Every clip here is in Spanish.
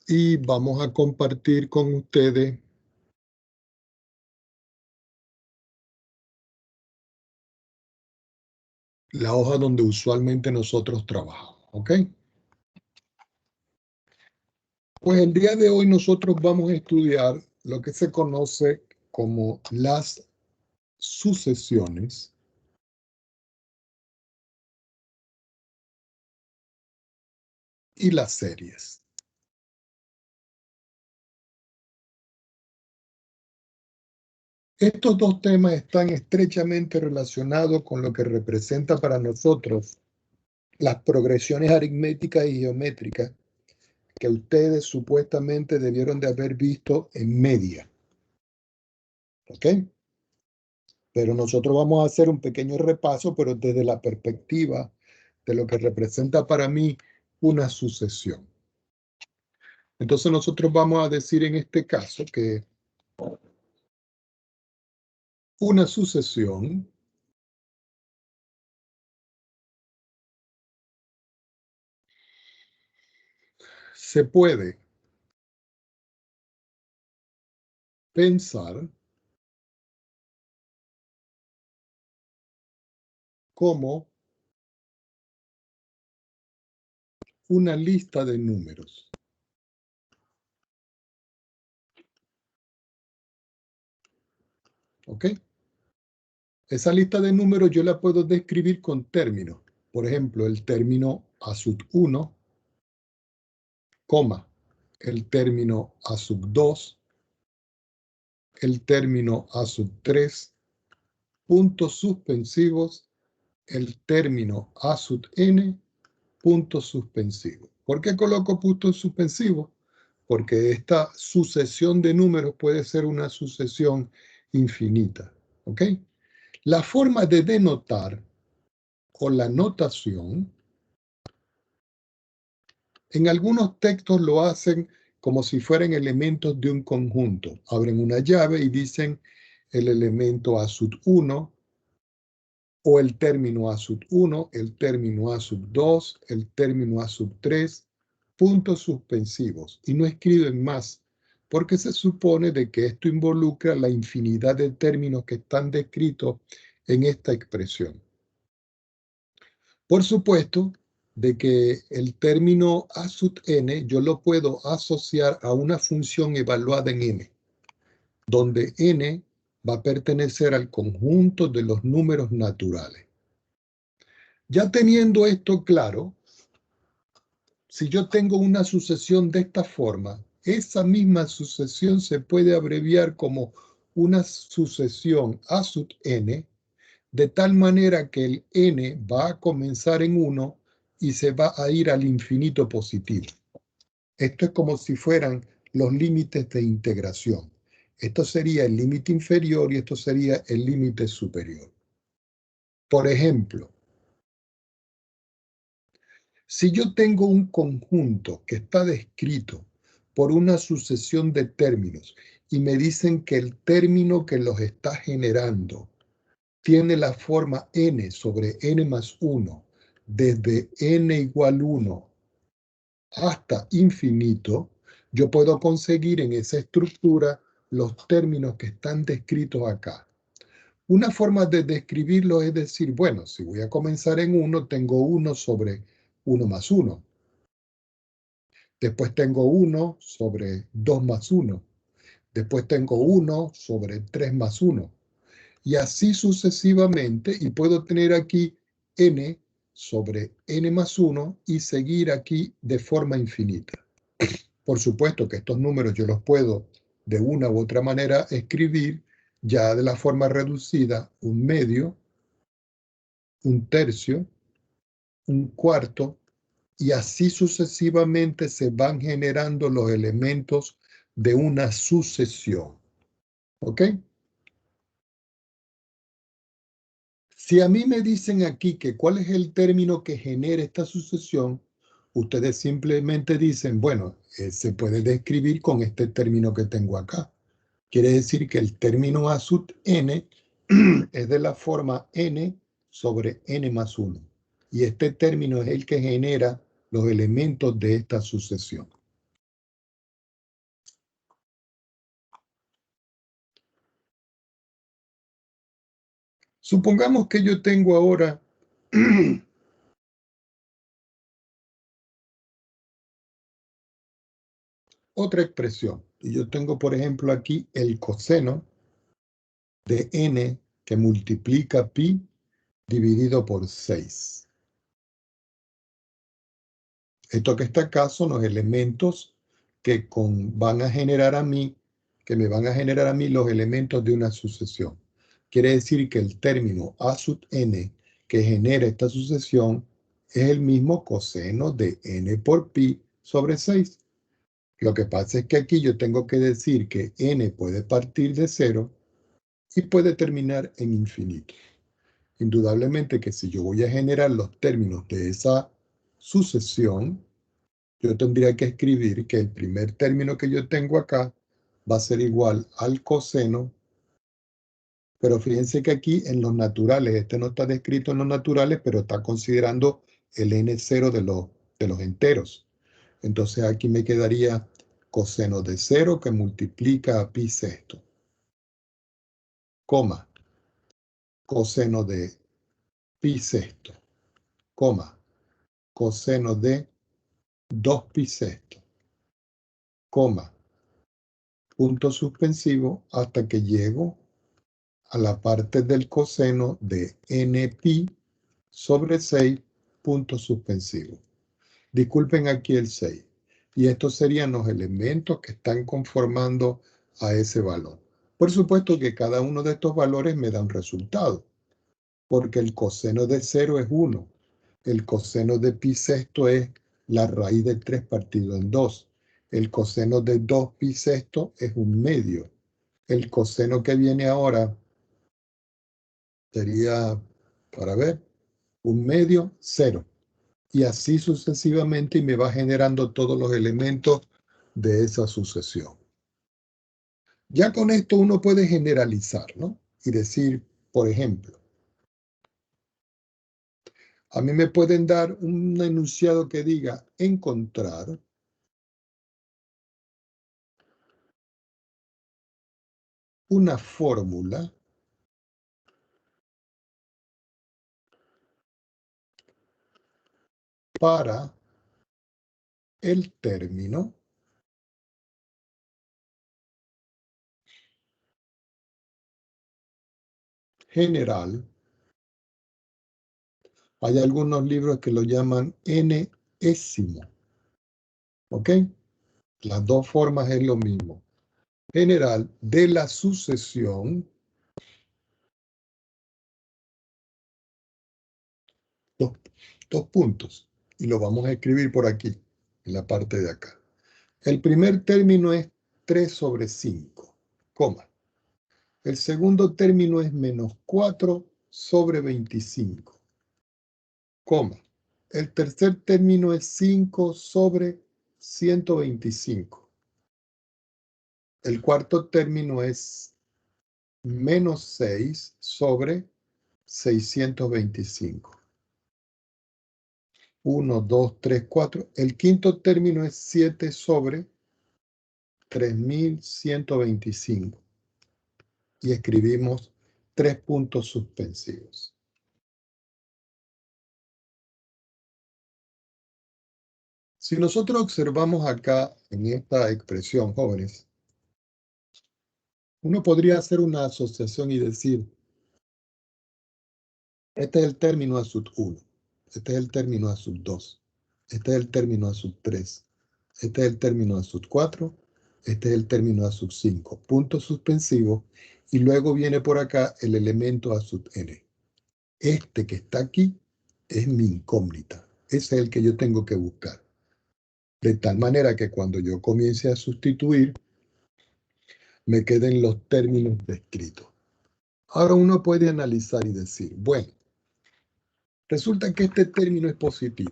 y vamos a compartir con ustedes la hoja donde usualmente nosotros trabajamos, ¿ok? Pues el día de hoy nosotros vamos a estudiar lo que se conoce como las sucesiones y las series. Estos dos temas están estrechamente relacionados con lo que representa para nosotros las progresiones aritméticas y geométricas que ustedes supuestamente debieron de haber visto en media, ¿ok? Pero nosotros vamos a hacer un pequeño repaso, pero desde la perspectiva de lo que representa para mí una sucesión. Entonces nosotros vamos a decir en este caso que una sucesión se puede pensar como una lista de números. ¿Ok? Esa lista de números yo la puedo describir con términos. Por ejemplo, el término A sub 1, coma, el término A sub 2, el término A sub 3, puntos suspensivos, el término A sub n, puntos suspensivos. ¿Por qué coloco puntos suspensivos? Porque esta sucesión de números puede ser una sucesión infinita. ¿Ok? La forma de denotar o la notación, en algunos textos lo hacen como si fueran elementos de un conjunto. Abren una llave y dicen el elemento A sub 1 o el término A sub 1, el término A sub 2, el término A sub 3, puntos suspensivos, y no escriben más, porque se supone de que esto involucra la infinidad de términos que están descritos en esta expresión. Por supuesto, de que el término A sub n yo lo puedo asociar a una función evaluada en n, donde n va a pertenecer al conjunto de los números naturales. Ya teniendo esto claro, si yo tengo una sucesión de esta forma, esa misma sucesión se puede abreviar como una sucesión A sub n, de tal manera que el n va a comenzar en 1 y se va a ir al infinito positivo. Esto es como si fueran los límites de integración. Esto sería el límite inferior y esto sería el límite superior. Por ejemplo, si yo tengo un conjunto que está descrito por una sucesión de términos y me dicen que el término que los está generando tiene la forma n sobre n más 1, desde n igual 1 hasta infinito, yo puedo conseguir en esa estructura los términos que están descritos acá. Una forma de describirlo es decir, bueno, si voy a comenzar en 1, tengo 1 sobre 1 más 1. Después tengo 1 sobre 2 más 1. Después tengo 1 sobre 3 más 1. Y así sucesivamente, y puedo tener aquí n sobre n más 1 y seguir aquí de forma infinita. Por supuesto que estos números yo los puedo de una u otra manera escribir ya de la forma reducida, un medio, un tercio, un cuarto, y así sucesivamente se van generando los elementos de una sucesión. ¿Ok? Si a mí me dicen aquí que cuál es el término que genera esta sucesión, ustedes simplemente dicen, bueno, se puede describir con este término que tengo acá. Quiere decir que el término A sub n es de la forma n sobre n más 1. Y este término es el que genera los elementos de esta sucesión. Supongamos que yo tengo ahora otra expresión. Y yo tengo, por ejemplo, aquí el coseno de n que multiplica pi dividido por 6. Esto que está acá son los elementos que van a generar a mí, que me van a generar a mí los elementos de una sucesión. Quiere decir que el término a sub n que genera esta sucesión es el mismo coseno de n por pi sobre 6. Lo que pasa es que aquí yo tengo que decir que n puede partir de 0 y puede terminar en infinito. Indudablemente que si yo voy a generar los términos de esa sucesión, yo tendría que escribir que el primer término que yo tengo acá va a ser igual al coseno, pero fíjense que aquí en los naturales, este no está descrito en los naturales, pero está considerando el n0 de los enteros. Entonces aquí me quedaría coseno de 0 que multiplica a pi sexto, coma, coseno de pi sexto, coma, coseno de 2 pi sexto, coma, punto suspensivo hasta que llego a la parte del coseno de n pi sobre 6, punto suspensivo. Disculpen aquí el 6. Y estos serían los elementos que están conformando a ese valor. Por supuesto que cada uno de estos valores me da un resultado, porque el coseno de 0 es 1. El coseno de pi sexto es la raíz de 3 partido en 2. El coseno de 2 pi sexto es un medio. El coseno que viene ahora sería, para ver, un medio, 0. Y así sucesivamente y me va generando todos los elementos de esa sucesión. Ya con esto uno puede generalizar, ¿no? Y decir, por ejemplo, a mí me pueden dar un enunciado que diga encontrar una fórmula para el término general. Hay algunos libros que lo llaman n-ésimo, ¿ok? Las dos formas es lo mismo. General de la sucesión, dos, dos puntos, y lo vamos a escribir por aquí, en la parte de acá. El primer término es 3 sobre 5, coma. El segundo término es menos 4 sobre 25, coma. El tercer término es 5 sobre 125. El cuarto término es menos 6 sobre 625. 1, 2, 3, 4. El quinto término es 7 sobre 3125. Y escribimos 3 puntos suspensivos. Si nosotros observamos acá en esta expresión, jóvenes, uno podría hacer una asociación y decir, este es el término a sub 1, este es el término a sub 2, este es el término a sub 3, este es el término a sub 4, este es el término a sub 5, punto suspensivo, y luego viene por acá el elemento a sub n. Este que está aquí es mi incógnita, ese es el que yo tengo que buscar. De tal manera que cuando yo comience a sustituir, me queden los términos descritos. Ahora uno puede analizar y decir, bueno, resulta que este término es positivo,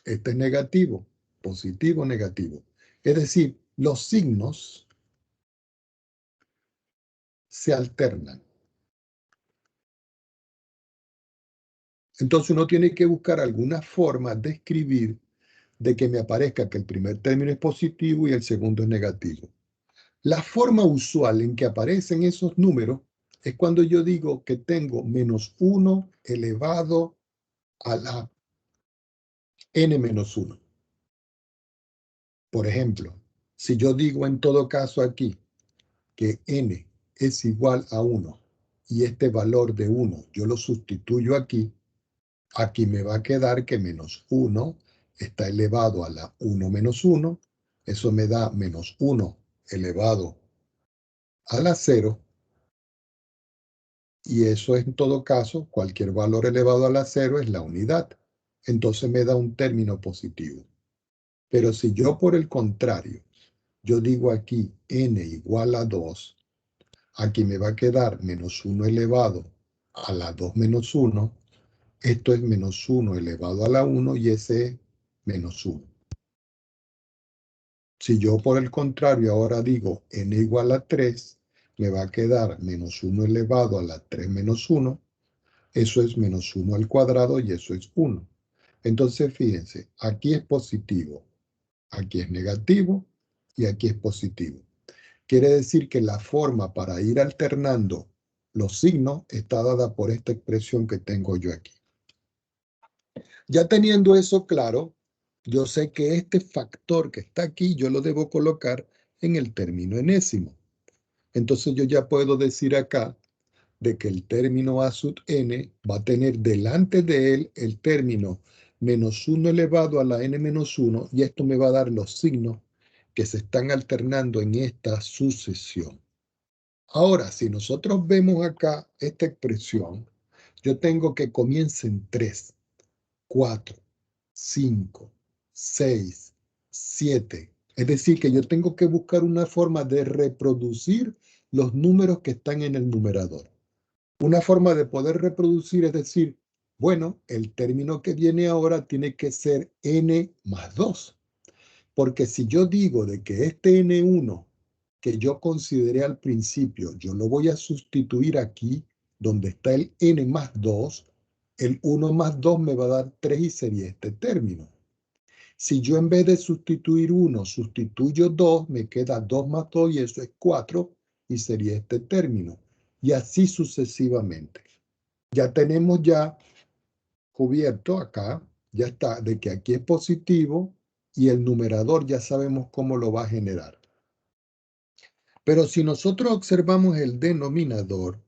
este es negativo, positivo, negativo. Es decir, los signos se alternan. Entonces uno tiene que buscar alguna forma de escribir de que me aparezca que el primer término es positivo y el segundo es negativo. La forma usual en que aparecen esos números es cuando yo digo que tengo menos 1 elevado a la n menos 1. Por ejemplo, si yo digo en todo caso aquí que n es igual a 1 y este valor de 1 yo lo sustituyo aquí, aquí me va a quedar que menos 1 está elevado a la 1 menos 1. Eso me da menos 1 elevado a la 0. Y eso en todo caso, cualquier valor elevado a la 0 es la unidad. Entonces me da un término positivo. Pero si yo por el contrario, yo digo aquí n igual a 2, aquí me va a quedar menos 1 elevado a la 2 menos 1. Esto es menos 1 elevado a la 1 y ese es menos 1. Si yo por el contrario ahora digo n igual a 3, me va a quedar menos 1 elevado a la 3 menos 1. Eso es menos 1 al cuadrado y eso es 1. Entonces, fíjense, aquí es positivo, aquí es negativo y aquí es positivo. Quiere decir que la forma para ir alternando los signos está dada por esta expresión que tengo yo aquí. Ya teniendo eso claro, yo sé que este factor que está aquí yo lo debo colocar en el término enésimo. Entonces yo ya puedo decir acá de que el término a sub n va a tener delante de él el término menos 1 elevado a la n menos 1 y esto me va a dar los signos que se están alternando en esta sucesión. Ahora, si nosotros vemos acá esta expresión, yo tengo que comience en 3, 4, 5, 6, 7. Es decir, que yo tengo que buscar una forma de reproducir los números que están en el numerador. Una forma de poder reproducir es decir, bueno, el término que viene ahora tiene que ser n más 2. Porque si yo digo de que este n1 que yo consideré al principio, yo lo voy a sustituir aquí, donde está el n más 2, el 1 más 2 me va a dar 3 y sería este término. Si yo en vez de sustituir 1, sustituyo 2, me queda 2 más 2 y eso es 4 y sería este término. Y así sucesivamente. Ya tenemos ya cubierto acá, ya está, de que aquí es positivo y el numerador ya sabemos cómo lo va a generar. Pero si nosotros observamos el denominador,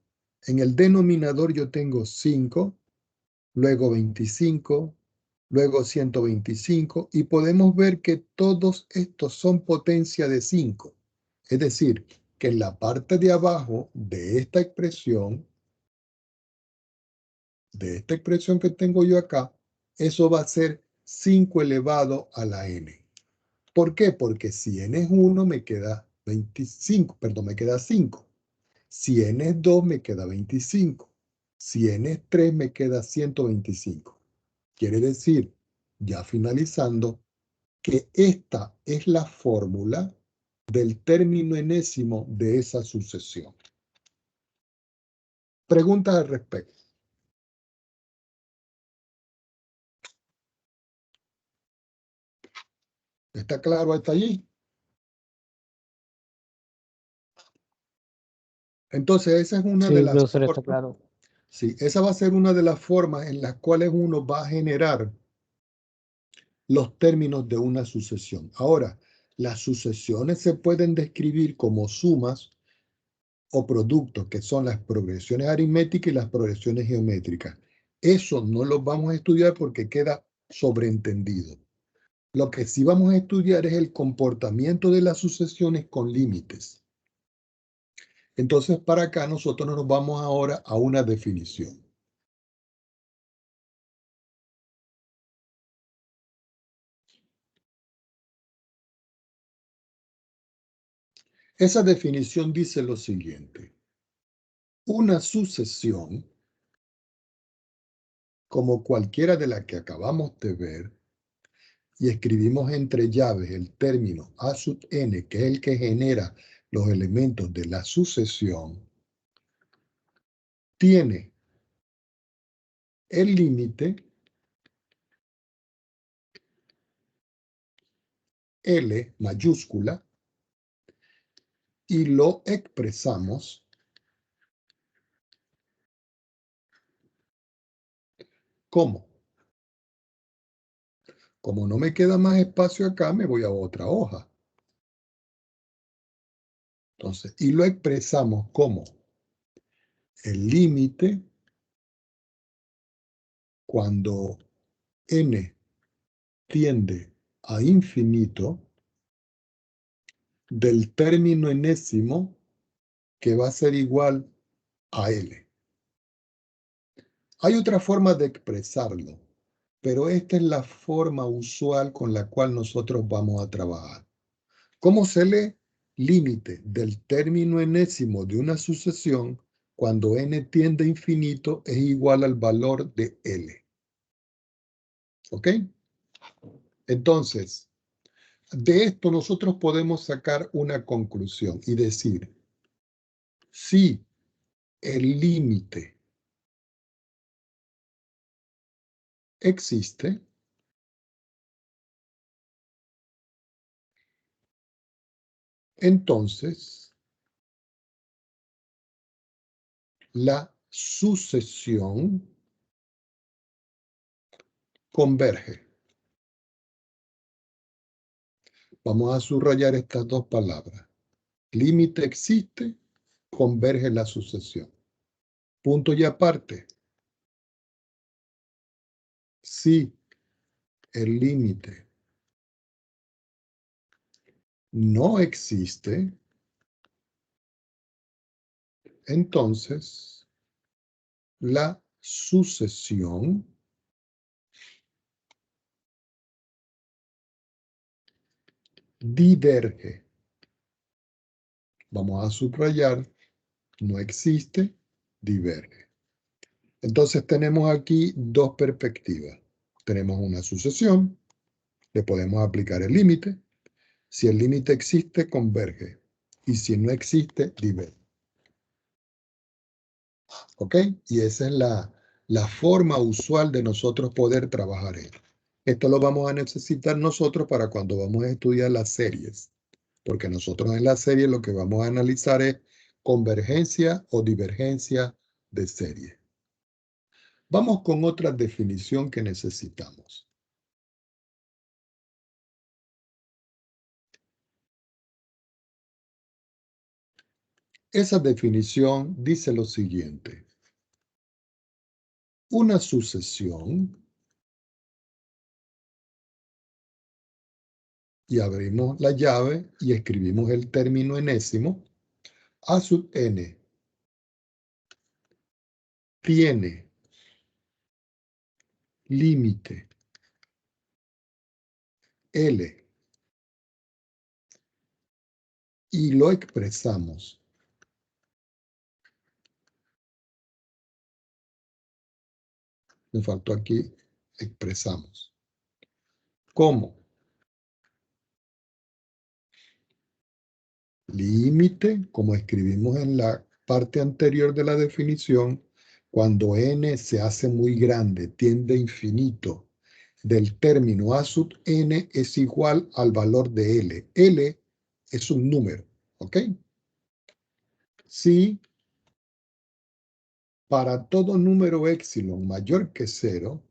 en el denominador yo tengo 5, luego 25, luego 125 y podemos ver que todos estos son potencia de 5. Es decir, que en la parte de abajo de esta expresión que tengo yo acá, eso va a ser 5 elevado a la n. ¿Por qué? Porque si n es 1 me queda 25, perdón, me queda 5. Si n es 2 me queda 25. Si n es 3 me queda 125. Quiere decir, ya finalizando, que esta es la fórmula del término enésimo de esa sucesión. Preguntas al respecto. ¿Está claro hasta allí? Entonces, esa es una de Sí, las profesor, está formas. claro. Sí, esa va a ser una de las formas en las cuales uno va a generar los términos de una sucesión. Ahora, las sucesiones se pueden describir como sumas o productos, que son las progresiones aritméticas y las progresiones geométricas. Eso no lo vamos a estudiar porque queda sobreentendido. Lo que sí vamos a estudiar es el comportamiento de las sucesiones con límites. Entonces, para acá nosotros nos vamos ahora a una definición. Esa definición dice lo siguiente. Una sucesión, como cualquiera de las que acabamos de ver, y escribimos entre llaves el término A sub n, que es el que genera los elementos de la sucesión, tiene el límite L mayúscula y lo expresamos ¿Cómo? Como no me queda más espacio acá, me voy a otra hoja. Entonces, y lo expresamos como el límite cuando n tiende a infinito del término enésimo que va a ser igual a L. Hay otra forma de expresarlo, pero esta es la forma usual con la cual nosotros vamos a trabajar. ¿Cómo se lee? Límite del término enésimo de una sucesión cuando n tiende a infinito es igual al valor de L. ¿Ok? Entonces, de esto nosotros podemos sacar una conclusión y decir, si el límite existe, entonces la sucesión converge. Vamos a subrayar estas dos palabras. Límite existe, converge la sucesión. Punto y aparte. Si el límite no existe, entonces la sucesión diverge. Vamos a subrayar, no existe, diverge. Entonces tenemos aquí dos perspectivas. Tenemos una sucesión, le podemos aplicar el límite. Si el límite existe, converge. Y si no existe, diverge. ¿Ok? Y esa es la forma usual de nosotros poder trabajar esto. Esto lo vamos a necesitar nosotros para cuando vamos a estudiar las series. Porque nosotros en la serie lo que vamos a analizar es convergencia o divergencia de serie. Vamos con otra definición que necesitamos. Esa definición dice lo siguiente. Una sucesión, y abrimos la llave y escribimos el término enésimo, A sub n tiene límite L y lo expresamos. Me faltó aquí, expresamos. ¿Cómo? Límite, como escribimos en la parte anterior de la definición, cuando n se hace muy grande, tiende a infinito, del término A sub n es igual al valor de L. L es un número, ¿ok? Si para todo número épsilon mayor que 0,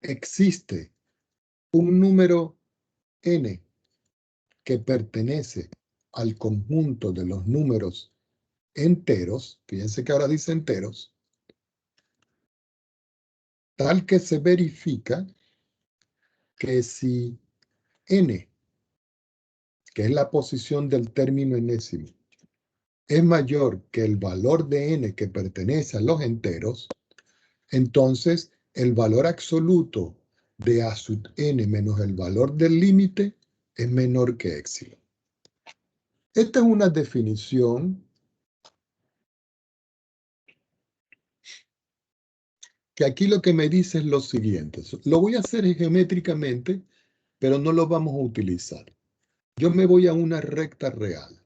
existe un número n que pertenece al conjunto de los números enteros, fíjense que ahora dice enteros, tal que se verifica que si n, que es la posición del término enésimo, es mayor que el valor de n que pertenece a los enteros, entonces el valor absoluto de A sub n menos el valor del límite es menor que épsilon. Esta es una definición que aquí lo que me dice es lo siguiente. Lo voy a hacer geométricamente, pero no lo vamos a utilizar. Yo me voy a una recta real.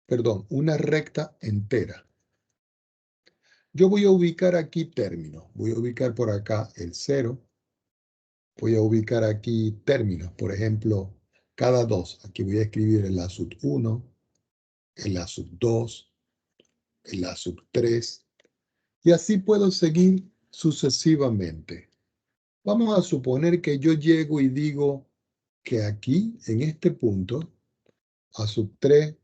Perdón, una recta entera. Yo voy a ubicar aquí términos. Voy a ubicar por acá el 0. Voy a ubicar aquí términos. Por ejemplo, cada 2. Aquí voy a escribir el A sub 1. el A sub 2, el A sub 3, y así puedo seguir sucesivamente. Vamos a suponer que yo llego y digo que aquí, en este punto, A sub 3,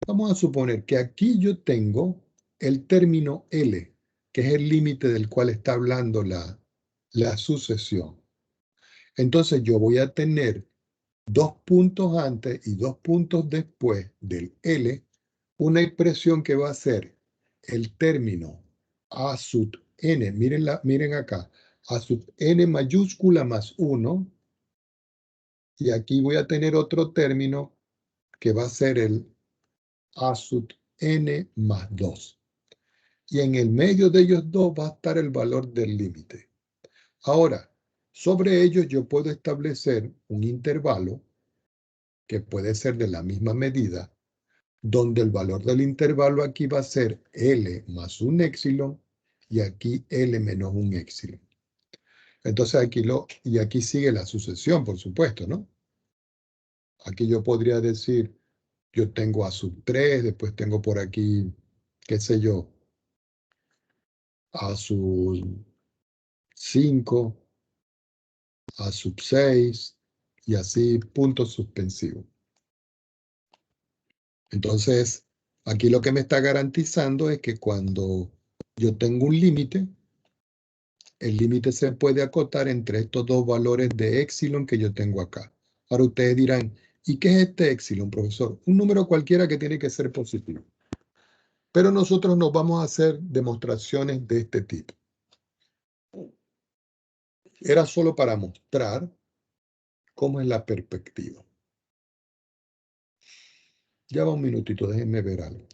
vamos a suponer que aquí yo tengo el término L, que es el límite del cual está hablando la sucesión. Entonces yo voy a tener 2 puntos antes y 2 puntos después del L, una expresión que va a ser el término A sub n, miren acá, A sub n mayúscula más 1, y aquí voy a tener otro término que va a ser el A sub n más 2. Y en el medio de ellos dos va a estar el valor del límite. Ahora, sobre ellos yo puedo establecer un intervalo que puede ser de la misma medida, donde el valor del intervalo aquí va a ser L más un épsilon y aquí L menos un épsilon. Entonces y aquí sigue la sucesión, por supuesto, ¿no? Aquí yo podría decir, yo tengo A sub 3, después tengo por aquí, qué sé yo, A sub 5, A sub 6, y así puntos suspensivos. Entonces, aquí lo que me está garantizando es que cuando yo tengo un límite, el límite se puede acotar entre estos dos valores de épsilon que yo tengo acá. Ahora ustedes dirán, ¿y qué es este épsilon, profesor? Un número cualquiera que tiene que ser positivo. Pero nosotros nos vamos a hacer demostraciones de este tipo. Era solo para mostrar cómo es la perspectiva. Ya va un minutito, déjenme ver algo.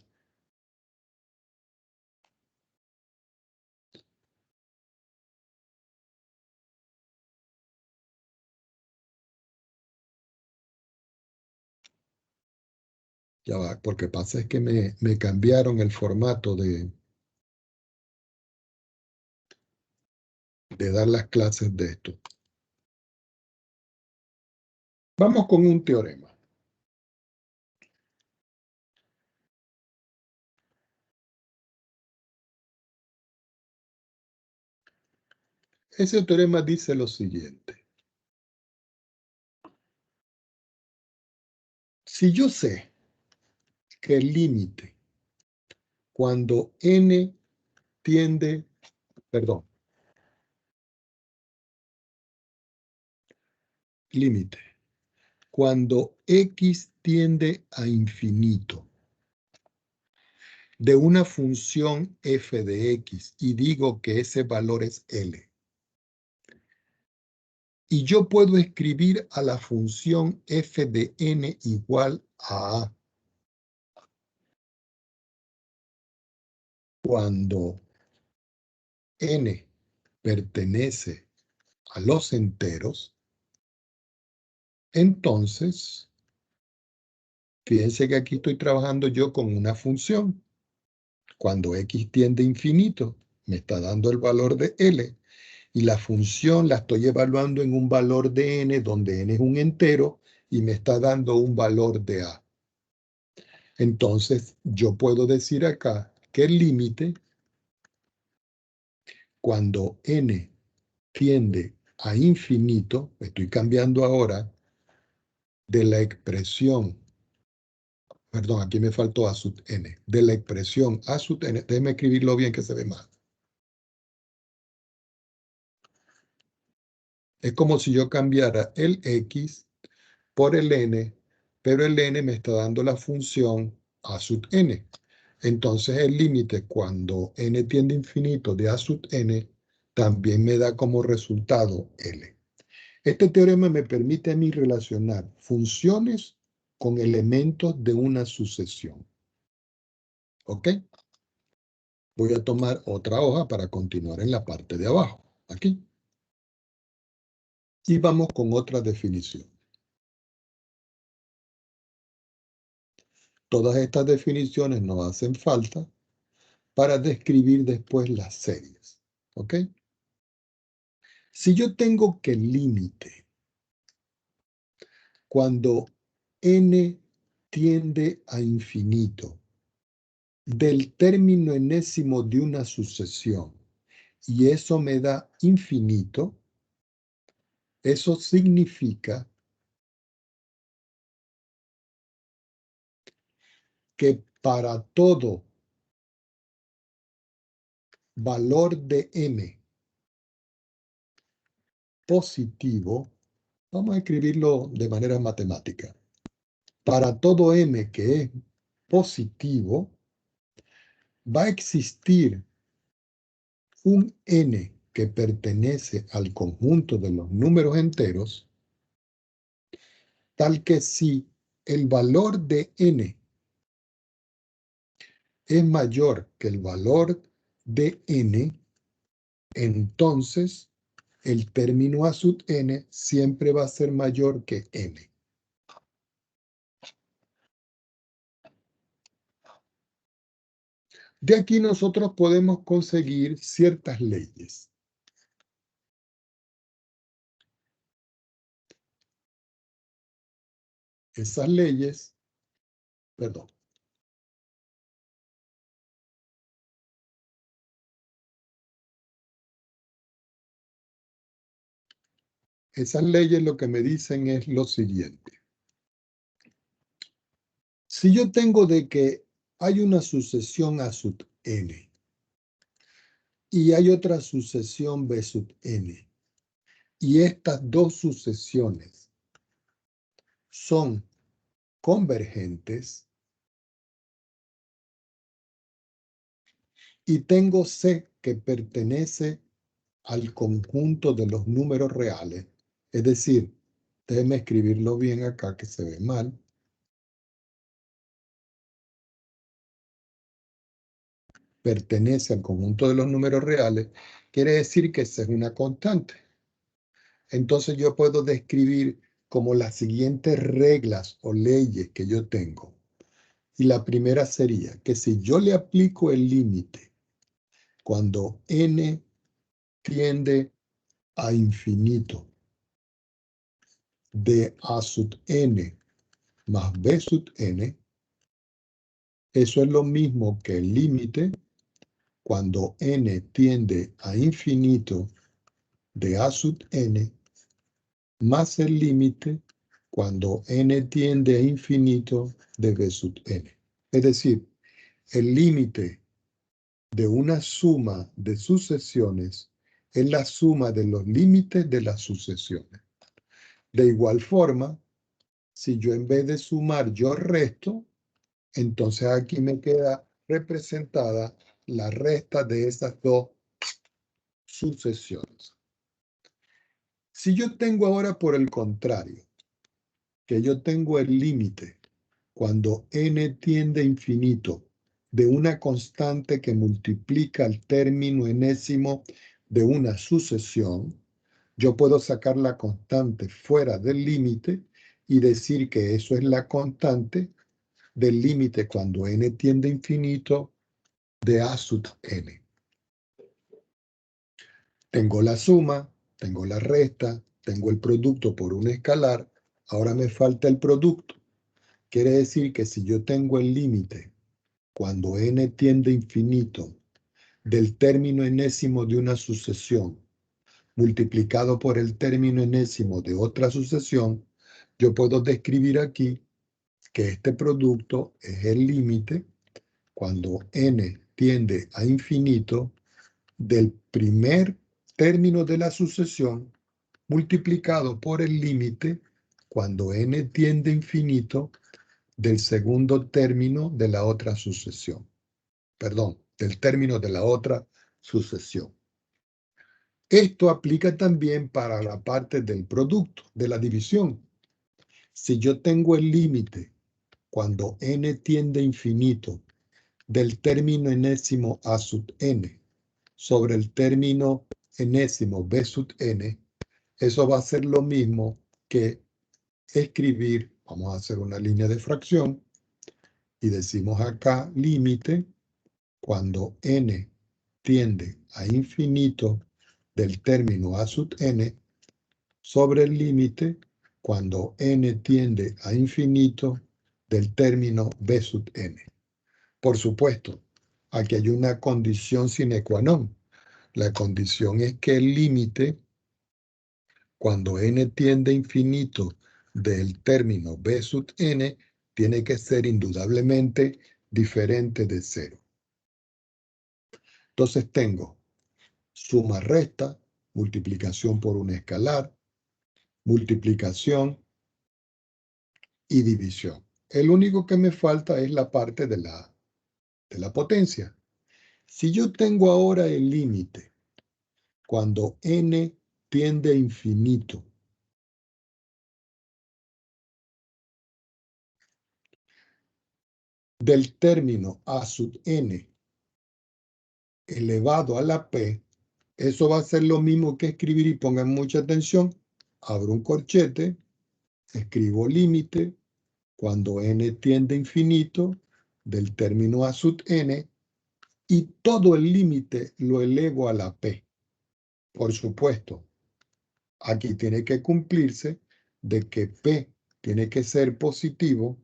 Ya va, porque pasa es que me cambiaron el formato de dar las clases de esto. Vamos con un teorema. Ese teorema dice lo siguiente. Si yo sé que el límite cuando n tiende, perdón, límite, cuando x tiende a infinito de una función f de x y digo que ese valor es L. Y yo puedo escribir a la función f de n igual a A cuando n pertenece a los enteros. Entonces, fíjense que aquí estoy trabajando yo con una función. Cuando x tiende a infinito, me está dando el valor de L. Y la función la estoy evaluando en un valor de n, donde n es un entero, y me está dando un valor de A. Entonces, yo puedo decir acá que el límite, cuando n tiende a infinito, estoy cambiando ahora de la expresión, perdón, aquí me faltó A sub n, de la expresión A sub n, déjeme escribirlo bien que se ve mal. Es como si yo cambiara el x por el n, pero el n me está dando la función A sub n. Entonces el límite cuando n tiende a infinito de A sub n también me da como resultado L. Este teorema me permite a mí relacionar funciones con elementos de una sucesión. ¿Ok? Voy a tomar otra hoja para continuar en la parte de abajo. Aquí. Y vamos con otra definición. Todas estas definiciones nos hacen falta para describir después las series. ¿Ok? Si yo tengo que el límite, cuando n tiende a infinito del término enésimo de una sucesión, y eso me da infinito, eso significa que para todo valor de m positivo, vamos a escribirlo de manera matemática, para todo m que es positivo, va a existir un n que pertenece al conjunto de los números enteros, tal que si el valor de n es mayor que el valor de n, entonces el término a sub n siempre va a ser mayor que n. De aquí nosotros podemos conseguir ciertas leyes. Esas leyes, perdón. Esas leyes lo que me dicen es lo siguiente. Si yo tengo de que hay una sucesión a sub n y hay otra sucesión b sub n, y estas dos sucesiones son convergentes, y tengo C que pertenece al conjunto de los números reales, es decir, déjenme escribirlo bien acá que se ve mal, pertenece al conjunto de los números reales, quiere decir que esa es una constante. Entonces yo puedo describir como las siguientes reglas o leyes que yo tengo. Y la primera sería que si yo le aplico el límite cuando n tiende a infinito de a sub n más b sub n, eso es lo mismo que el límite cuando n tiende a infinito de a sub n más el límite cuando n tiende a infinito de b sub n. Es decir, el límite de una suma de sucesiones es la suma de los límites de las sucesiones. De igual forma, si yo en vez de sumar yo resto, entonces aquí me queda representada la resta de esas dos sucesiones. Si yo tengo ahora por el contrario, que yo tengo el límite cuando n tiende a infinito de una constante que multiplica el término enésimo de una sucesión, yo puedo sacar la constante fuera del límite y decir que eso es la constante del límite cuando n tiende a infinito de a sub n. Tengo la suma, tengo la resta, tengo el producto por un escalar, ahora me falta el producto. Quiere decir que si yo tengo el límite cuando n tiende a infinito del término enésimo de una sucesión multiplicado por el término enésimo de otra sucesión, yo puedo describir aquí que este producto es el límite cuando n tiende a infinito del primer término de la sucesión multiplicado por el límite cuando n tiende a infinito del segundo término de la otra sucesión. Perdón, del término de la otra sucesión. Esto aplica también para la parte del producto, de la división. Si yo tengo el límite cuando n tiende a infinito del término enésimo a sub n sobre el término enésimo b sub n, eso va a ser lo mismo que escribir, vamos a hacer una línea de fracción, y decimos acá límite cuando n tiende a infinito del término a sub n sobre el límite cuando n tiende a infinito del término B sub n. Por supuesto, aquí hay una condición sine qua non. La condición es que el límite, cuando n tiende a infinito del término B sub n, tiene que ser indudablemente diferente de 0. Entonces tengo suma, resta, multiplicación por un escalar, multiplicación y división. El único que me falta es la parte de la potencia. Si yo tengo ahora el límite, cuando n tiende a infinito, del término a sub n elevado a la p, eso va a ser lo mismo que escribir, y pongan mucha atención, abro un corchete, escribo límite, cuando n tiende a infinito, del término a sub n, y todo el límite lo elevo a la p. Por supuesto, aquí tiene que cumplirse de que p tiene que ser positivo,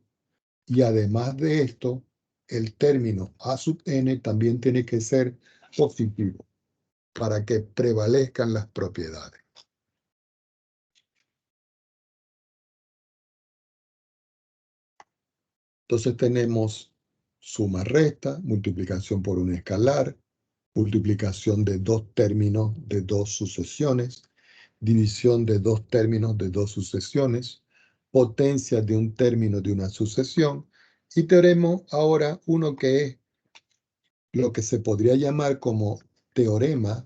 y además de esto, el término a sub n también tiene que ser positivo para que prevalezcan las propiedades. Entonces tenemos suma, resta, multiplicación por un escalar, multiplicación de dos términos de dos sucesiones, división de dos términos de dos sucesiones, potencia de un término de una sucesión, y tenemos ahora uno que es lo que se podría llamar como teorema,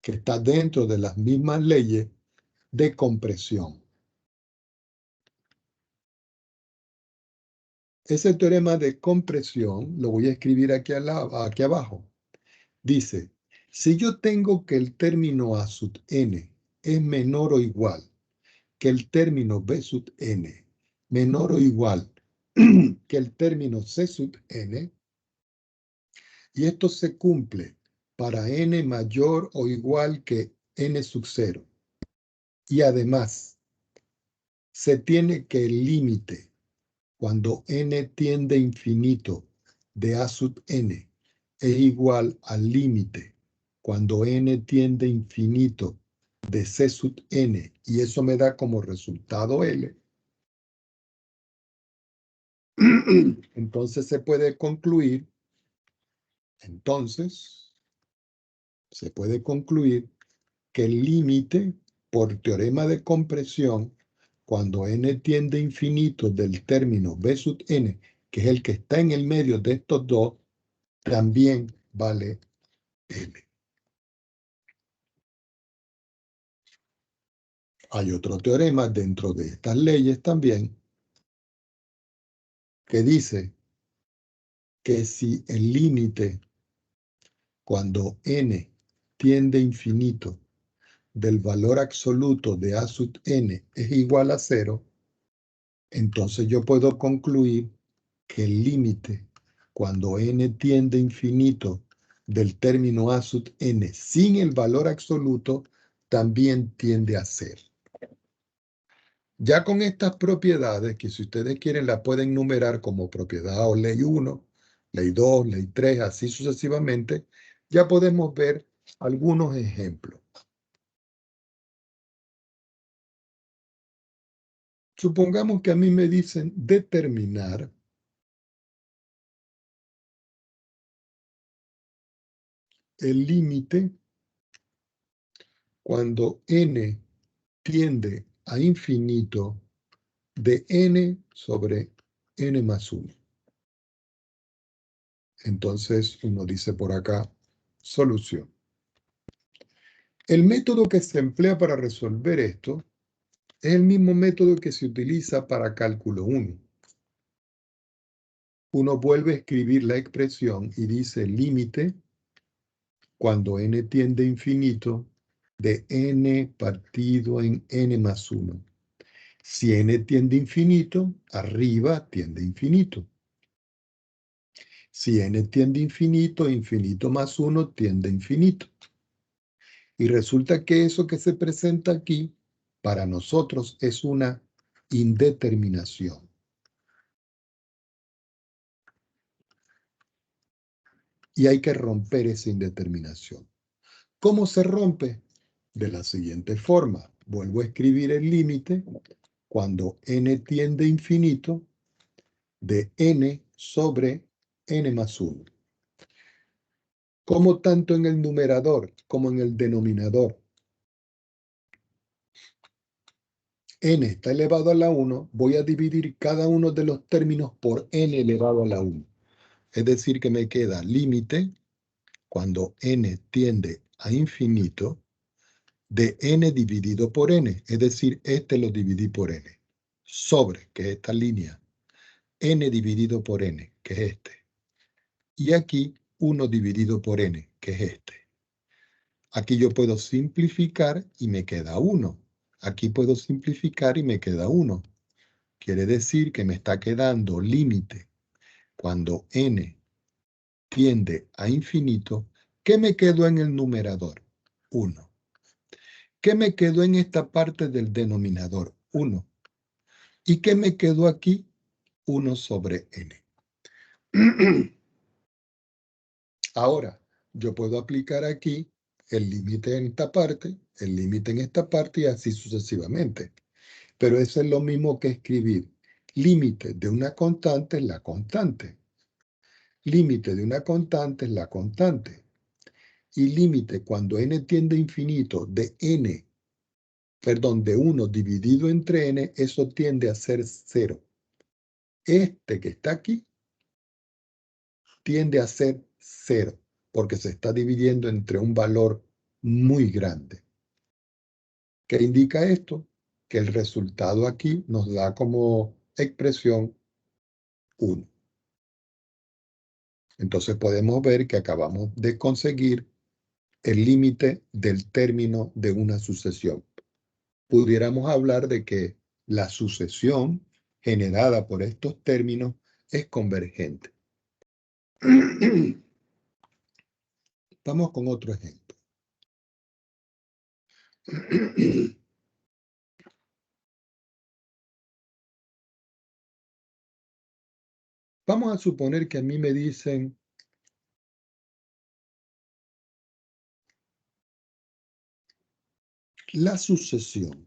que está dentro de las mismas leyes de compresión. Ese teorema de compresión lo voy a escribir aquí abajo. Dice, si yo tengo que el término A sub n es menor o igual que el término B sub n, menor o igual que el término C sub n, y esto se cumple para n mayor o igual que n sub 0, y además se tiene que el límite cuando n tiende a infinito de A sub n es igual al límite cuando n tiende a infinito de C sub n, y eso me da como resultado L. Entonces se puede concluir que el límite por teorema de compresión, cuando n tiende a infinito del término B sub n, que es el que está en el medio de estos dos, también vale L. Hay otro teorema dentro de estas leyes también que dice que si el límite cuando n tiende a infinito del valor absoluto de A sub n es igual a 0, entonces yo puedo concluir que el límite cuando n tiende a infinito del término A sub n sin el valor absoluto también tiende a 0. Ya con estas propiedades, que si ustedes quieren la pueden numerar como propiedad o ley 1, ley 2, ley 3, así sucesivamente, ya podemos ver algunos ejemplos. Supongamos que a mí me dicen determinar el límite cuando n tiende a infinito de n sobre n más 1. Entonces uno dice por acá, solución. El método que se emplea para resolver esto es el mismo método que se utiliza para cálculo 1. Uno vuelve a escribir la expresión y dice límite cuando n tiende a infinito de n partido en n más 1. Si n tiende a infinito, arriba tiende a infinito. Si n tiende a infinito, infinito más 1 tiende a infinito. Y resulta que eso que se presenta aquí, para nosotros es una indeterminación. y hay que romper esa indeterminación. ¿Cómo se rompe? De la siguiente forma. Vuelvo a escribir el límite cuando n tiende a infinito de n sobre n más 1. Como tanto en el numerador como en el denominador n está elevado a la 1, voy a dividir cada uno de los términos por n elevado a la 1. Es decir, que me queda límite cuando n tiende a infinito de n dividido por n. Es decir, este lo dividí por n. Sobre, que es esta línea, n dividido por n, que es este. Y aquí 1 dividido por n, que es este. Aquí yo puedo simplificar y me queda 1. Aquí puedo simplificar y me queda 1. Quiere decir que me está quedando límite cuando n tiende a infinito. ¿Qué me quedó en el numerador? 1. ¿Qué me quedó en esta parte del denominador? 1. ¿Y qué me quedó aquí? 1 sobre n. Ahora, yo puedo aplicar aquí el límite en esta parte, el límite en esta parte y así sucesivamente. Pero eso es lo mismo que escribir límite de una constante es la constante. Límite de una constante es la constante. Y límite cuando n tiende a infinito de n, perdón, de 1 dividido entre n, eso tiende a ser 0. Este que está aquí tiende a ser 0, porque se está dividiendo entre un valor muy grande. ¿Qué indica esto? Que el resultado aquí nos da como expresión 1. Entonces podemos ver que acabamos de conseguir el límite del término de una sucesión. Pudiéramos hablar de que la sucesión generada por estos términos es convergente. Vamos con otro ejemplo. Vamos a suponer que a mí me dicen la sucesión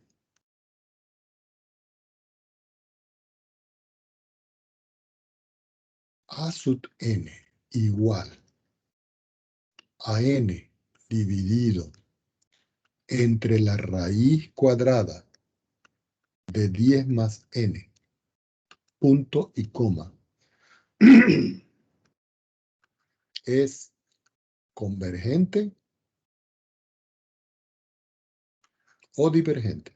a sub n igual a n dividido entre la raíz cuadrada de 10 más n, punto y coma, es convergente o divergente.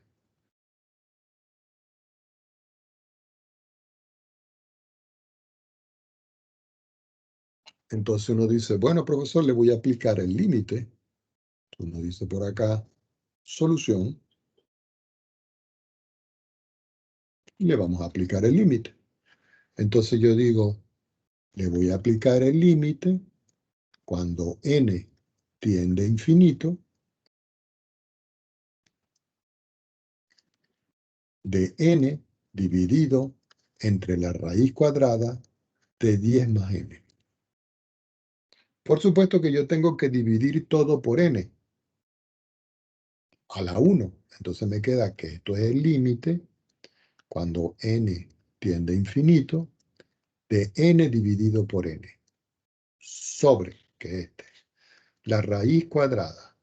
Entonces uno dice, bueno, profesor, le voy a aplicar el límite. Uno dice por acá, solución, y le vamos a aplicar el límite. Entonces yo digo, le voy a aplicar el límite cuando n tiende a infinito de n dividido entre la raíz cuadrada de 10 más n. Por supuesto que yo tengo que dividir todo por n a la 1. Entonces me queda que esto es el límite cuando n tiende a infinito de n dividido por n sobre, que es este, la raíz cuadrada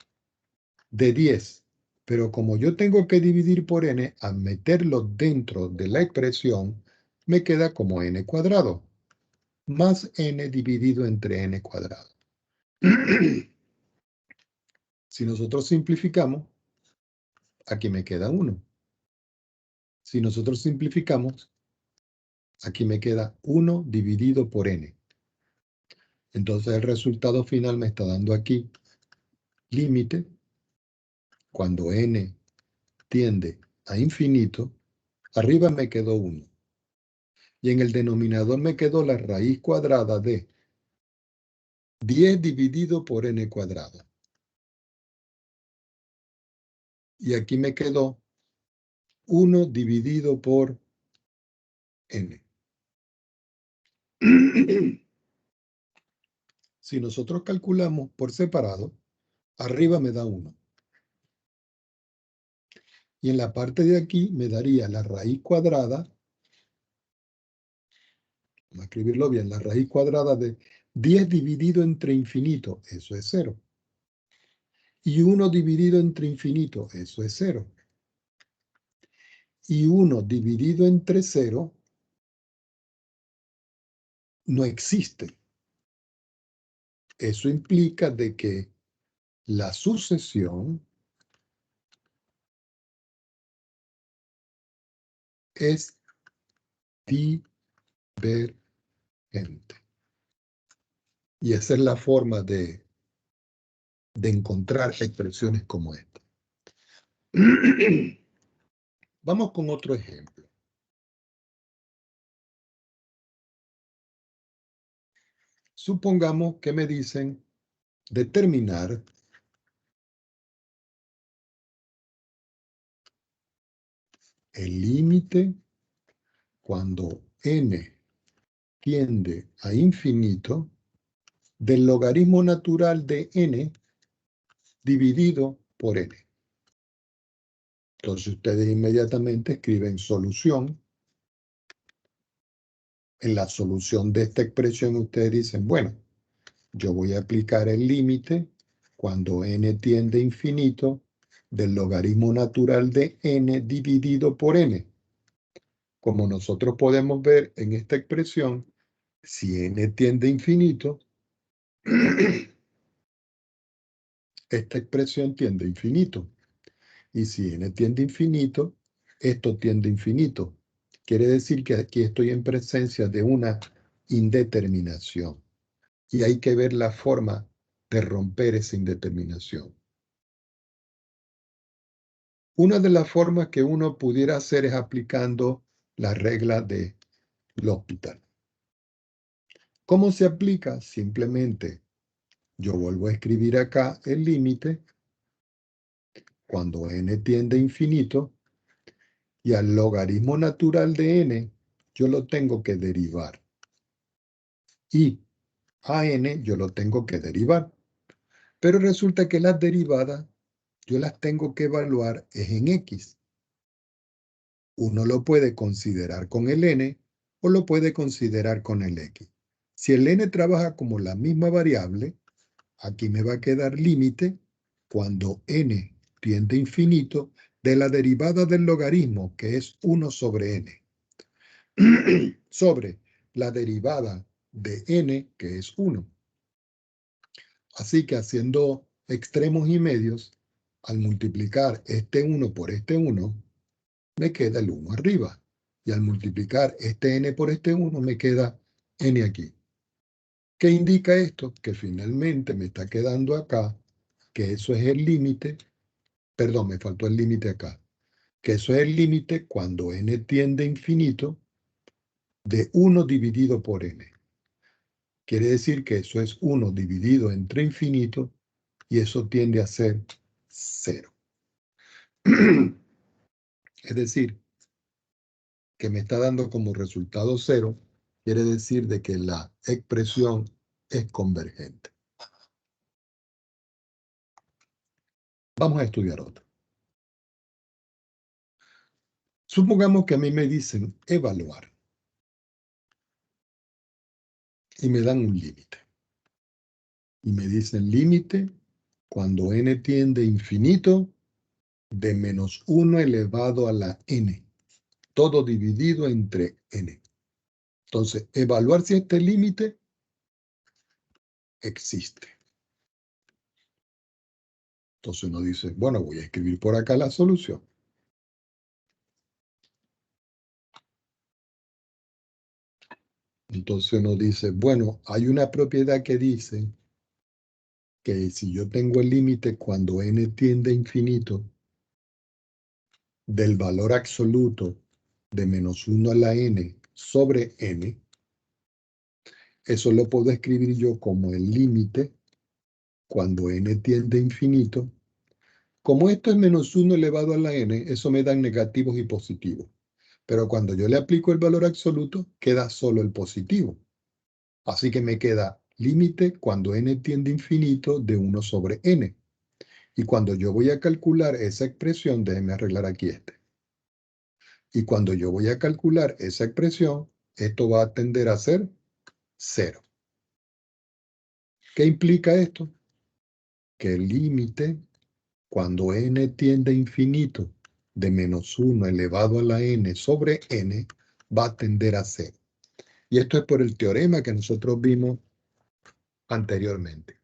de 10. Pero como yo tengo que dividir por n, al meterlo dentro de la expresión, me queda como n cuadrado, más n dividido entre n cuadrado. Si nosotros simplificamos, aquí me queda 1. Si nosotros simplificamos, aquí me queda 1 dividido por n. Entonces el resultado final me está dando aquí límite cuando n tiende a infinito, arriba me quedó 1. Y en el denominador me quedó la raíz cuadrada de 10 dividido por n cuadrado. Y aquí me quedó 1 dividido por n. Si nosotros calculamos por separado, arriba me da 1. Y en la parte de aquí me daría la raíz cuadrada, vamos a escribirlo bien, la raíz cuadrada de 10 dividido entre infinito, eso es 0. Y 1 dividido entre infinito, eso es 0. Y 1 dividido entre 0 no existe. Eso implica de que la sucesión es divergente. Y esa es la forma de encontrar expresiones como esta. Vamos con otro ejemplo. Supongamos que me dicen determinar el límite cuando n tiende a infinito del logaritmo natural de n dividido por n. Entonces ustedes inmediatamente escriben solución. En la solución de esta expresión ustedes dicen, bueno, yo voy a aplicar el límite cuando n tiende a infinito del logaritmo natural de n dividido por n. Como nosotros podemos ver en esta expresión, si n tiende a infinito, esta expresión tiende a infinito. Y si n tiende a infinito, esto tiende a infinito. Quiere decir que aquí estoy en presencia de una indeterminación. Y hay que ver la forma de romper esa indeterminación. Una de las formas que uno pudiera hacer es aplicando la regla de L'Hopital. ¿Cómo se aplica? Simplemente yo vuelvo a escribir acá el límite cuando n tiende a infinito y al logaritmo natural de n yo lo tengo que derivar. Y a n yo lo tengo que derivar. Pero resulta que las derivadas yo las tengo que evaluar es en x. Uno lo puede considerar con el n o lo puede considerar con el x. Si el n trabaja como la misma variable, aquí me va a quedar límite cuando n tiende a infinito de la derivada del logaritmo, que es 1 sobre n, sobre la derivada de n, que es 1. Así que haciendo extremos y medios, al multiplicar este 1 por este 1, me queda el 1 arriba. Y al multiplicar este n por este 1, me queda n aquí. ¿Qué indica esto? Que finalmente me está quedando acá, que eso es el límite, perdón, me faltó el límite acá, que eso es el límite cuando n tiende a infinito de 1 dividido por n. Quiere decir que eso es 1 dividido entre infinito y eso tiende a ser 0. Es decir, que me está dando como resultado 0, quiere decir de que la expresión es convergente. Vamos a estudiar otra. Supongamos que a mí me dicen evaluar y me dan un límite. Y me dicen límite cuando n tiende a infinito de menos 1 elevado a la n, todo dividido entre n. Entonces, evaluar si este límite existe. Entonces uno dice, bueno, voy a escribir por acá la solución. Entonces uno dice, bueno, hay una propiedad que dice que si yo tengo el límite cuando n tiende a infinito del valor absoluto de menos 1 a la n sobre n, eso lo puedo escribir yo como el límite cuando n tiende a infinito. Como esto es menos 1 elevado a la n, eso me dan negativos y positivos. Pero cuando yo le aplico el valor absoluto, queda solo el positivo. Así que me queda límite cuando n tiende a infinito de 1 sobre n. Y cuando yo voy a calcular esa expresión, déjenme arreglar aquí este. Y cuando yo voy a calcular esa expresión, esto va a tender a ser 0. ¿Qué implica esto? Que el límite cuando n tiende a infinito de menos 1 elevado a la n sobre n va a tender a 0. Y esto es por el teorema que nosotros vimos anteriormente.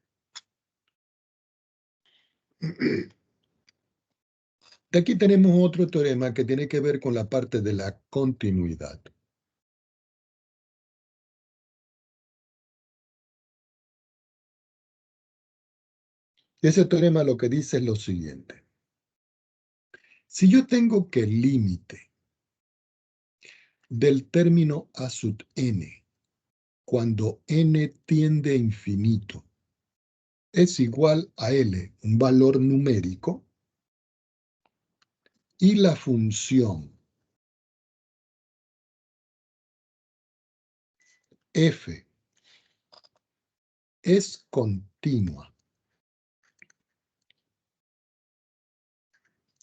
De aquí tenemos otro teorema que tiene que ver con la parte de la continuidad. Y ese teorema lo que dice es lo siguiente. Si yo tengo que el límite del término a sub n, cuando n tiende a infinito, es igual a L, un valor numérico, y la función f es continua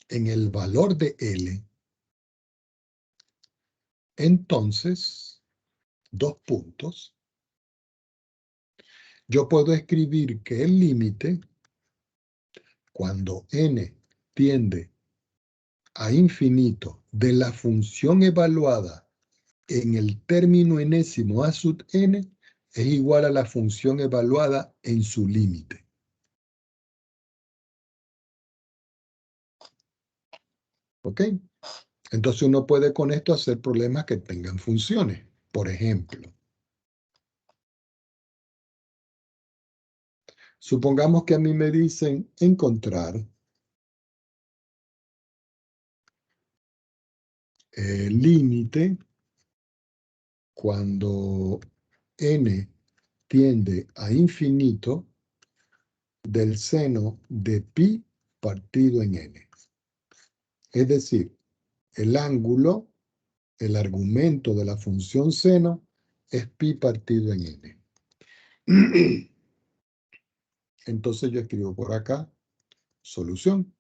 en el valor de L, entonces, dos puntos, yo puedo escribir que el límite, cuando n tiende a infinito de la función evaluada en el término enésimo a sub n, es igual a la función evaluada en su límite. ¿Ok? Entonces uno puede con esto hacer problemas que tengan funciones. Por ejemplo, supongamos que a mí me dicen encontrar el límite cuando n tiende a infinito del seno de pi partido en n. Es decir, el ángulo, el argumento de la función seno es pi partido en n. Entonces yo escribo por acá solución.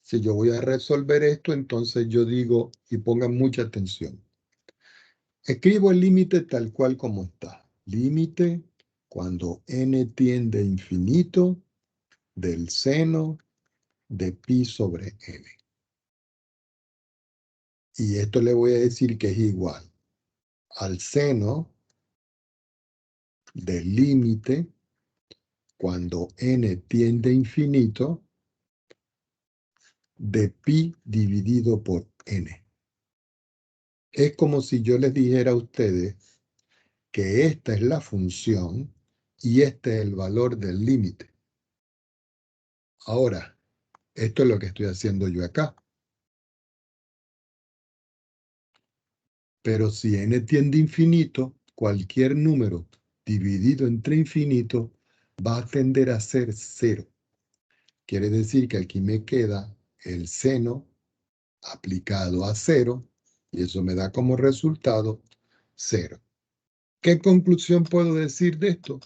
Si yo voy a resolver esto, entonces yo digo, y pongan mucha atención, escribo el límite tal cual como está. Límite cuando n tiende a infinito del seno de pi sobre n. Y esto le voy a decir que es igual al seno del límite cuando n tiende a infinito de pi dividido por n. Es como si yo les dijera a ustedes que esta es la función y este es el valor del límite. Ahora, esto es lo que estoy haciendo yo acá. Pero si n tiende a infinito, cualquier número dividido entre infinito va a tender a ser 0. Quiere decir que aquí me queda el seno aplicado a 0 y eso me da como resultado 0. ¿Qué conclusión puedo decir de esto?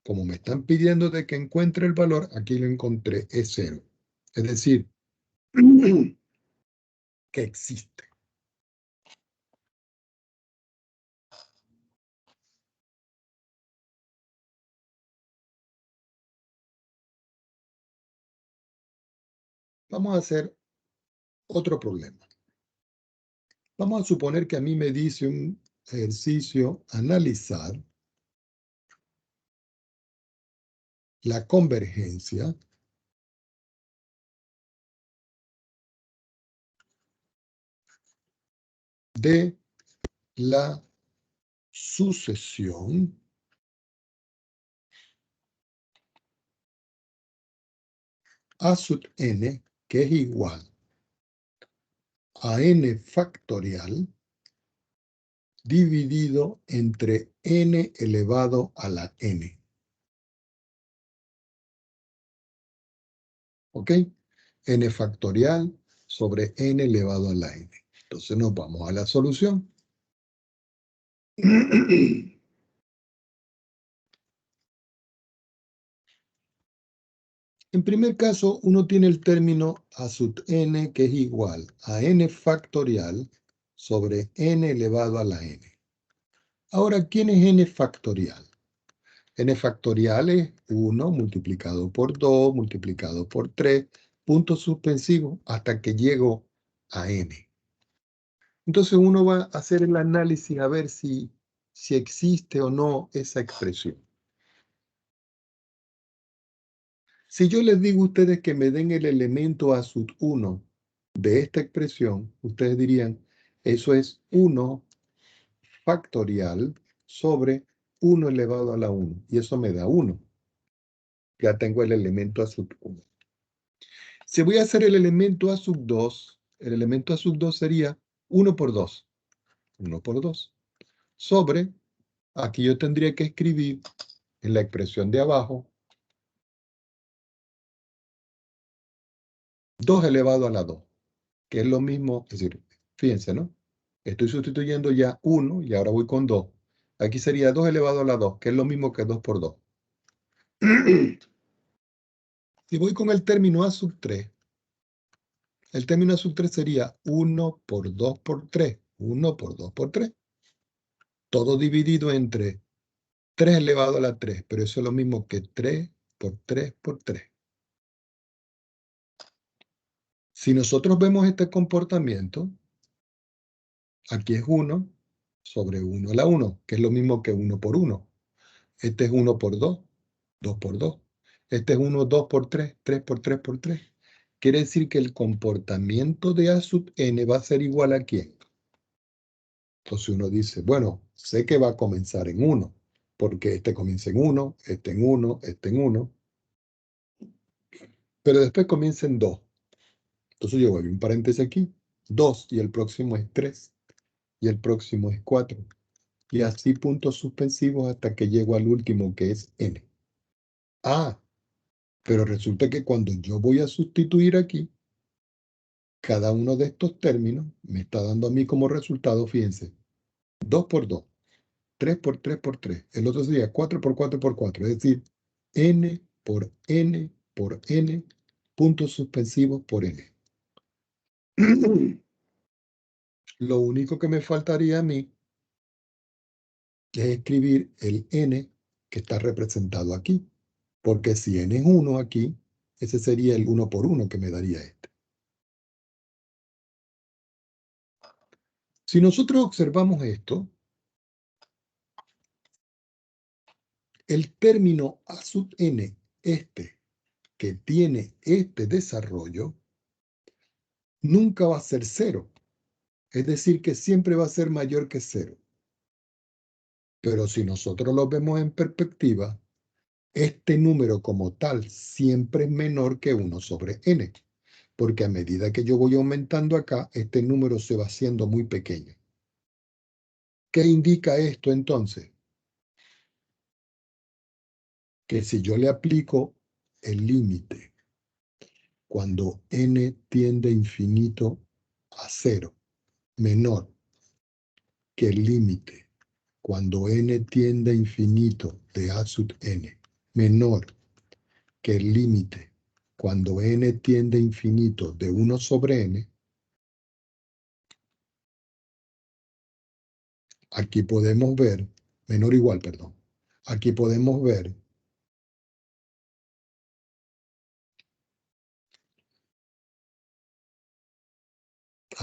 Como me están pidiendo de que encuentre el valor, aquí lo encontré, es 0. Es decir, que existe. Vamos a hacer otro problema. Vamos a suponer que a mí me dice un ejercicio analizar la convergencia de la sucesión a sub n, que es igual a n factorial dividido entre n elevado a la n. ¿Ok? N factorial sobre n elevado a la n. Entonces nos vamos a la solución. En primer caso, uno tiene el término a sub n, que es igual a n factorial sobre n elevado a la n. Ahora, ¿quién es n factorial? N factorial es 1 multiplicado por 2, multiplicado por 3, puntos suspensivos, hasta que llego a n. Entonces uno va a hacer el análisis a ver si existe o no esa expresión. Si yo les digo a ustedes que me den el elemento a sub 1 de esta expresión, ustedes dirían, eso es 1 factorial sobre 1 elevado a la 1. Y eso me da 1. Ya tengo el elemento a sub 1. Si voy a hacer el elemento a sub 2, el elemento a sub 2 sería 1 por 2. 1 por 2. Sobre, aquí yo tendría que escribir en la expresión de abajo, 2 elevado a la 2, que es lo mismo, es decir, fíjense, ¿no? Estoy sustituyendo ya 1 y ahora voy con 2. Aquí sería 2 elevado a la 2, que es lo mismo que 2 por 2. Si voy con el término a sub 3, el término a sub 3 sería 1 por 2 por 3. 1 por 2 por 3. Todo dividido entre 3 elevado a la 3, pero eso es lo mismo que 3 por 3 por 3. Si nosotros vemos este comportamiento, aquí es 1 sobre 1 a la 1, que es lo mismo que 1 por 1. Este es 1 por 2, 2 por 2. Este es 1, 2 por 3, 3 por 3 por 3. Quiere decir que el comportamiento de A sub n va a ser igual a ¿quién? Entonces uno dice, bueno, sé que va a comenzar en 1, porque este comienza en 1, este en 1, este en 1, pero después comienza en 2. Entonces yo voy a un paréntesis aquí, 2, y el próximo es 3, y el próximo es 4, y así puntos suspensivos hasta que llego al último, que es n. Ah, pero resulta que cuando yo voy a sustituir aquí, cada uno de estos términos me está dando a mí como resultado, fíjense, 2 por 2, 3 por 3 por 3. El otro sería 4 por 4 por 4, es decir, n por n por n, puntos suspensivos por n. Lo único que me faltaría a mí es escribir el n que está representado aquí. Porque si n es 1 aquí, ese sería el 1 por 1 que me daría este. Si nosotros observamos esto, el término a sub n, este, que tiene este desarrollo, nunca va a ser 0. Es decir, que siempre va a ser mayor que 0. Pero si nosotros lo vemos en perspectiva, este número como tal siempre es menor que 1 sobre n. Porque a medida que yo voy aumentando acá, este número se va haciendo muy pequeño. ¿Qué indica esto entonces? Que si yo le aplico el límite cuando n tiende a infinito a 0, menor que el límite cuando n tiende a infinito de a sub n, menor que el límite cuando n tiende a infinito de 1 sobre n, aquí podemos ver, menor o igual, perdón, aquí podemos ver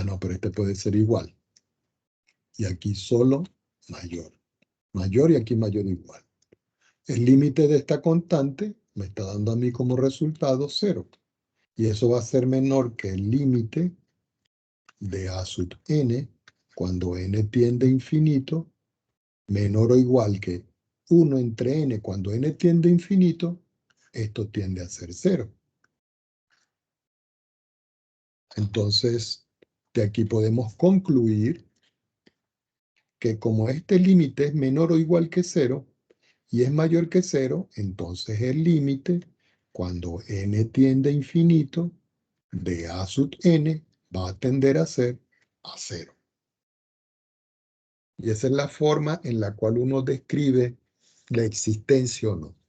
no, pero este puede ser igual. Y aquí solo mayor. Mayor y aquí mayor o igual. El límite de esta constante me está dando a mí como resultado 0. Y eso va a ser menor que el límite de a sub n cuando n tiende a infinito, menor o igual que 1 entre n cuando n tiende a infinito, esto tiende a ser 0. Entonces, de aquí podemos concluir que como este límite es menor o igual que 0 y es mayor que 0, entonces el límite, cuando n tiende a infinito, de a sub n va a tender a ser a 0. Y esa es la forma en la cual uno describe la existencia o no.